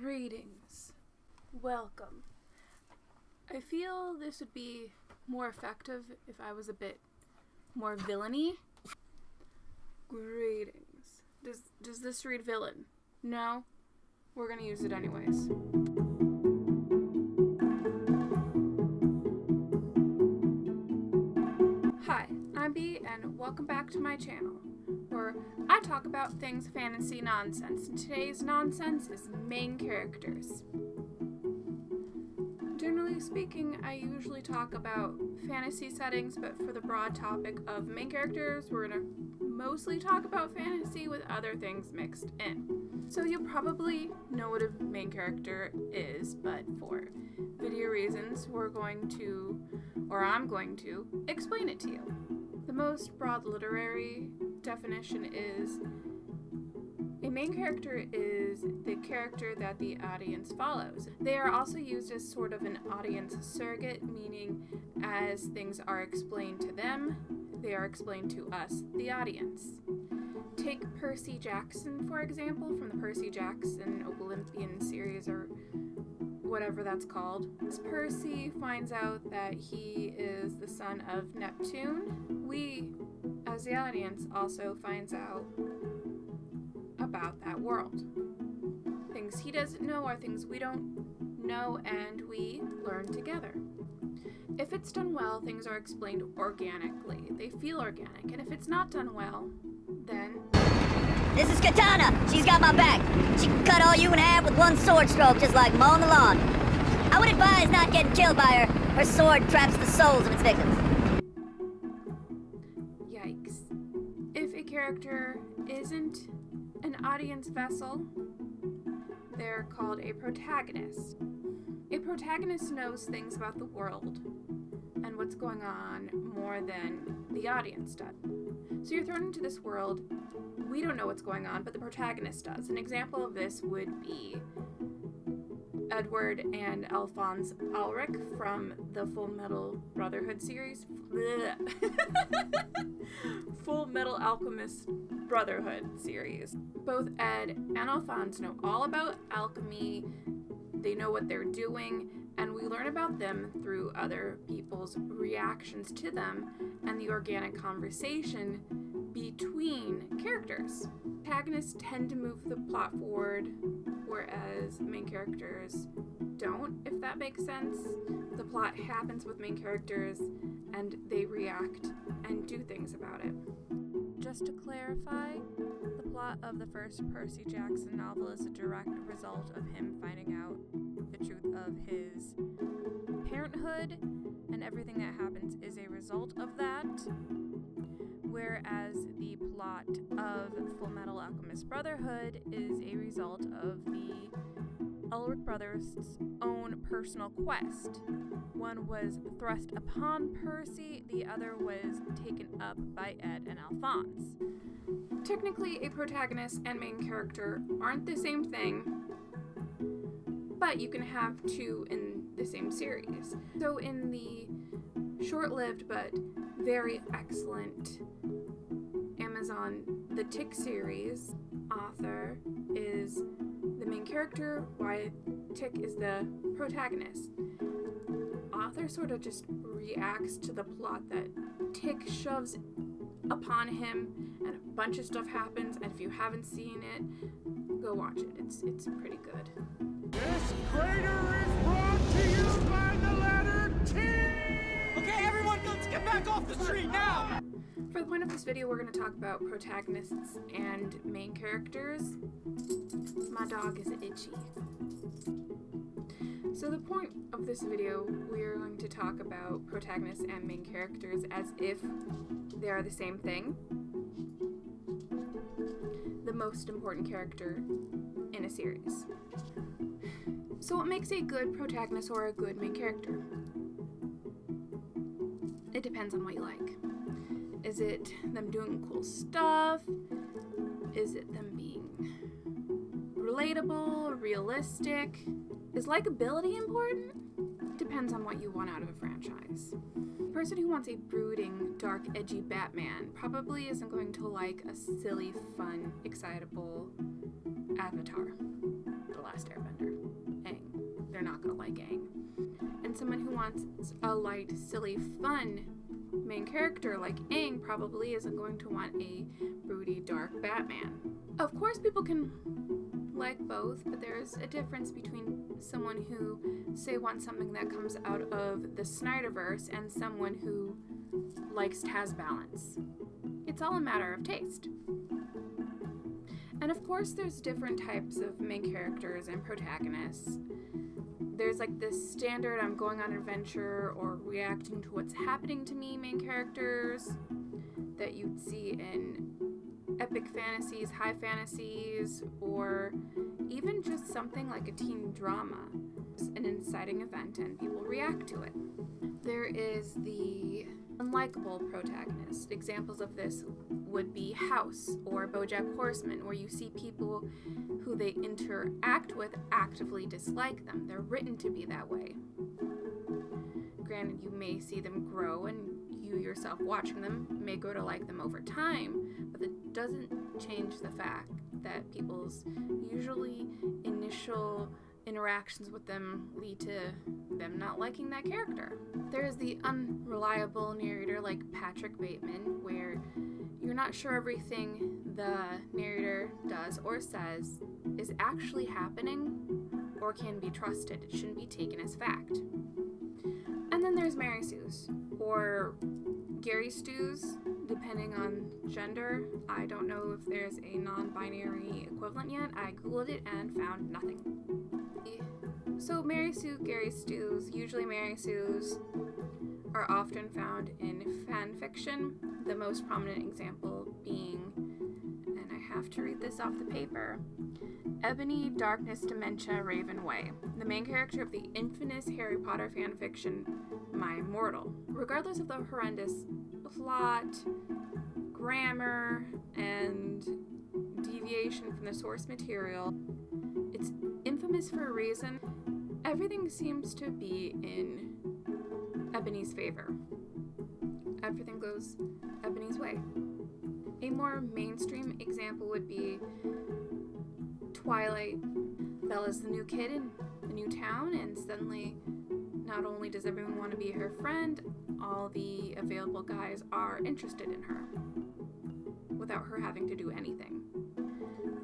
Greetings. Welcome. I feel this would be more effective if I was a bit more villainy. Greetings. Does this read villain? No? We're gonna use it anyways. Hi, I'm Bee, and welcome back to my channel, where I talk about things fantasy nonsense, and today's nonsense is main characters. Generally speaking, I usually talk about fantasy settings, but for the broad topic of main characters, we're gonna mostly talk about fantasy with other things mixed in. So you'll probably know what a main character is, but for video reasons, I'm going to explain it to you. The most broad literary definition is a main character is the character that the audience follows. They are also used as sort of an audience surrogate, meaning as things are explained to them, they are explained to us, the audience. Take Percy Jackson, for example, from the Percy Jackson Olympian series, or whatever that's called. As Percy finds out that he is the son of Neptune, we, as the audience, also finds out about that world. Things he doesn't know are things we don't know, and we learn together. If it's done well, things are explained organically. They feel organic, and if it's not done well, then... This is Katana! She's got my back! She can cut all you in half with one sword stroke, just like mowing the lawn. I would advise not getting killed by her. Her sword traps the souls of its victims. Yikes. If a character isn't an audience vessel, they're called a protagonist. A protagonist knows things about the world and what's going on more than the audience does. So you're thrown into this world, we don't know what's going on, but the protagonist does. An example of this would be Edward and Alphonse Ulrich from the Full Metal Brotherhood series. Full Metal Alchemist Brotherhood series. Both Ed and Alphonse know all about alchemy, they know what they're doing, and we learn about them through other people's reactions to them and the organic conversation between characters. Protagonists tend to move the plot forward, whereas main characters don't, if that makes sense. The plot happens with main characters, and they react and do things about it. Just to clarify, the plot of the first Percy Jackson novel is a direct result of him finding out the truth of his parenthood, and everything that happens is a result of that. Whereas the plot of Full Metal Alchemist Brotherhood is a result of the Ulrich brothers' own personal quest. One was thrust upon Percy, the other was taken up by Ed and Alphonse. Technically, a protagonist and main character aren't the same thing, but you can have two in the same series. So in the short-lived but very excellent Amazon The Tick series, Arthur is the main character, while Tick is the protagonist. Arthur sort of just reacts to the plot that Tick shoves upon him, and a bunch of stuff happens, and if you haven't seen it, go watch it. It's pretty good. This crater is brought to you by the letter T! Okay, everyone, let's get back off the street now! For the point of this video, we're going to talk about protagonists and main characters. My dog is itchy. So the point of this video, we are going to talk about protagonists and main characters as if they are the same thing. The most important character in a series. So what makes a good protagonist or a good main character? It depends on what you like. Is it them doing cool stuff? Is it them being relatable, realistic? Is likability important? Depends on what you want out of a franchise. A person who wants a brooding, dark, edgy Batman probably isn't going to like a silly, fun, excitable Avatar, The Last Airbender. like Aang. And someone who wants a light, silly, fun main character like Aang probably isn't going to want a broody, dark Batman. Of course, people can like both, but there's a difference between someone who, say, wants something that comes out of the Snyderverse and someone who likes to has balance. It's all a matter of taste. And of course, there's different types of main characters and protagonists. There's like this standard I'm going on an adventure or reacting to what's happening to me main characters that you'd see in epic fantasies, high fantasies, or even just something like a teen drama. It's an inciting event and people react to it. There is the unlikable protagonist. Examples of this would be House or BoJack Horseman, where you see people who they interact with actively dislike them. They're written to be that way. Granted, you may see them grow, and you yourself watching them may grow to like them over time, but it doesn't change the fact that people's usually initial interactions with them lead to them not liking that character. There's the unreliable narrator like Patrick Bateman, where you're not sure everything the narrator does or says is actually happening or can be trusted. It shouldn't be taken as fact. And then there's Mary Sue's, or Gary Stews, depending on gender. I don't know if there's a non-binary equivalent yet. I googled it and found nothing. So Mary Sue, Gary Stews, usually Mary Sue's, are often found in fan fiction, the most prominent example being, and I have to read this off the paper, Ebony, Darkness, Dementia, Raven Way, the main character of the infamous Harry Potter fanfiction, My Immortal. Regardless of the horrendous plot, grammar, and deviation from the source material, it's infamous for a reason. Everything seems to be in Ebony's favor. Everything goes Ebony's way. A more mainstream example would be Twilight. Bella's the new kid in the new town, and suddenly not only does everyone want to be her friend, all the available guys are interested in her without her having to do anything.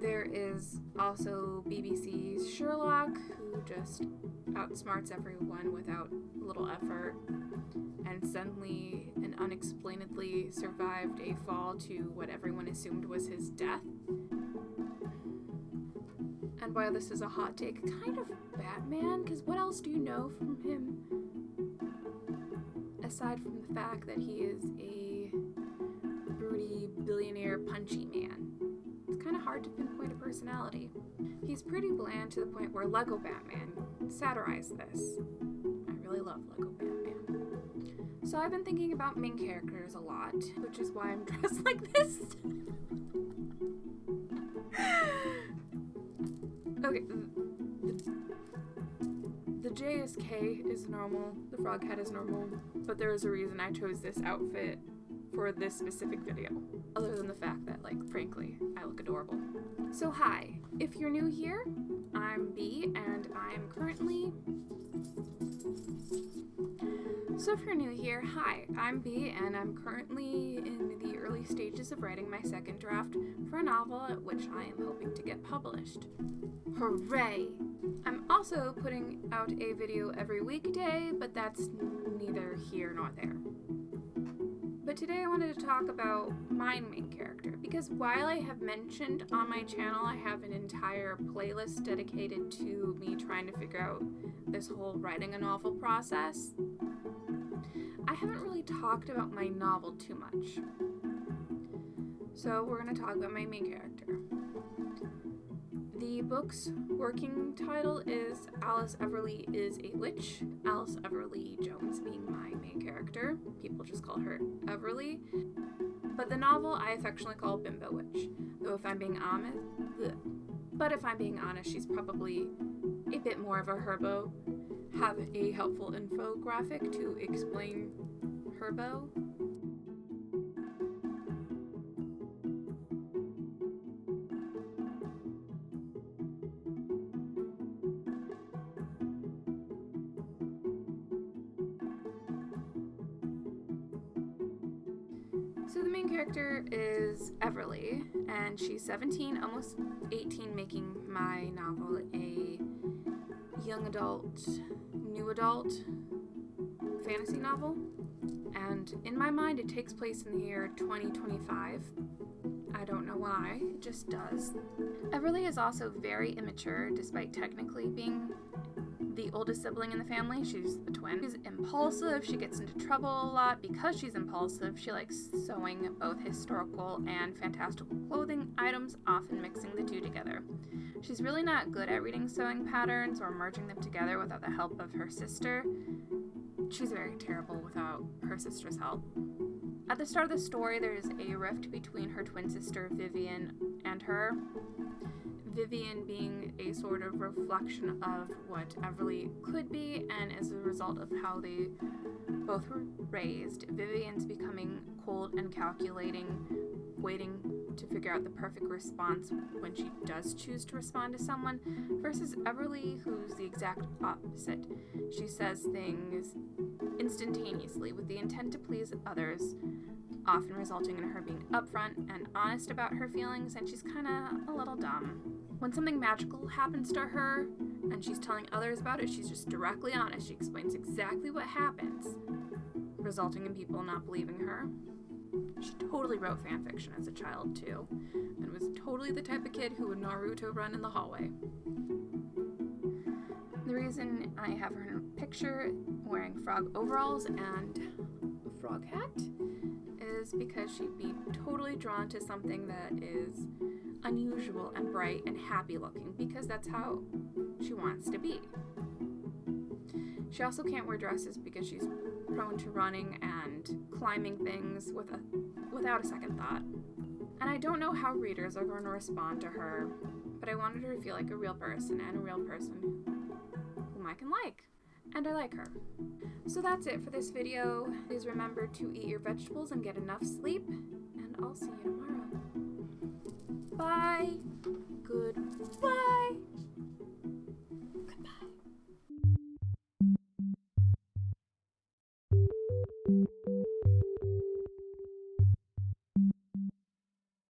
There is also BBC's Sherlock, who just outsmarts everyone without little effort, and suddenly and unexplainedly survived a fall to what everyone assumed was his death. And while this is a hot take, kind of Batman, because what else do you know from him aside from the fact that he is a broody, billionaire, punchy man? It's kind of hard to pinpoint a personality. He's pretty bland to the point where Lego Batman satirized this. I really love Lego Batman. So I've been thinking about main characters a lot, which is why I'm dressed like this. Okay, the JSK is normal, the frog hat is normal, but there is a reason I chose this outfit for this specific video, other than the fact that, like, frankly, I look adorable. So hi, if you're new here, I'm B, and I'm currently... I'm currently in the early stages of writing my second draft for a novel at which I am hoping to get published. Hooray! I'm also putting out a video every weekday, but that's neither here nor there. But today I wanted to talk about my main character, because while I have mentioned on my channel I have an entire playlist dedicated to me trying to figure out this whole writing a novel process, I haven't really talked about my novel too much. So we're going to talk about my main character. The book's working title is Alice Everly is a Witch, Alice Everly Jones being my main character. People just call her Everly. But the novel I affectionately call Bimbo Witch. Though if I'm being honest, she's probably a bit more of a herbo. Have a helpful infographic to explain herbo. main character is Everly, and she's 17, almost 18, making my novel a young adult, new adult fantasy novel. And in my mind, it takes place in the year 2025. I don't know why, it just does. Everly is also very immature, despite technically being the oldest sibling in the family. She's a twin. She's impulsive. She gets into trouble a lot because she's impulsive. She likes sewing both historical and fantastical clothing items, often mixing the two together. She's really not good at reading sewing patterns or merging them together without the help of her sister. She's very terrible without her sister's help. At the start of the story, there's a rift between her twin sister Vivian and her. Vivian being a sort of reflection of what Everly could be, and as a result of how they both were raised, Vivian's becoming cold and calculating, waiting to figure out the perfect response when she does choose to respond to someone, versus Everly, who's the exact opposite. She says things instantaneously with the intent to please others, often resulting in her being upfront and honest about her feelings, and she's kind of a little dumb. When something magical happens to her and she's telling others about it, she's just directly honest. She explains exactly what happens, resulting in people not believing her. She totally wrote fanfiction as a child too, and was totally the type of kid who would Naruto run in the hallway. The reason I have her in a picture wearing frog overalls and a frog hat is because she'd be totally drawn to something that is unusual and bright and happy looking, because that's how she wants to be. She also can't wear dresses because she's prone to running and climbing things without a second thought. And I don't know how readers are going to respond to her, but I wanted her to feel like a real person, and a real person whom I can like. And I like her. So that's it for this video. Please remember to eat your vegetables and get enough sleep, and I'll see you tomorrow. Bye. Goodbye.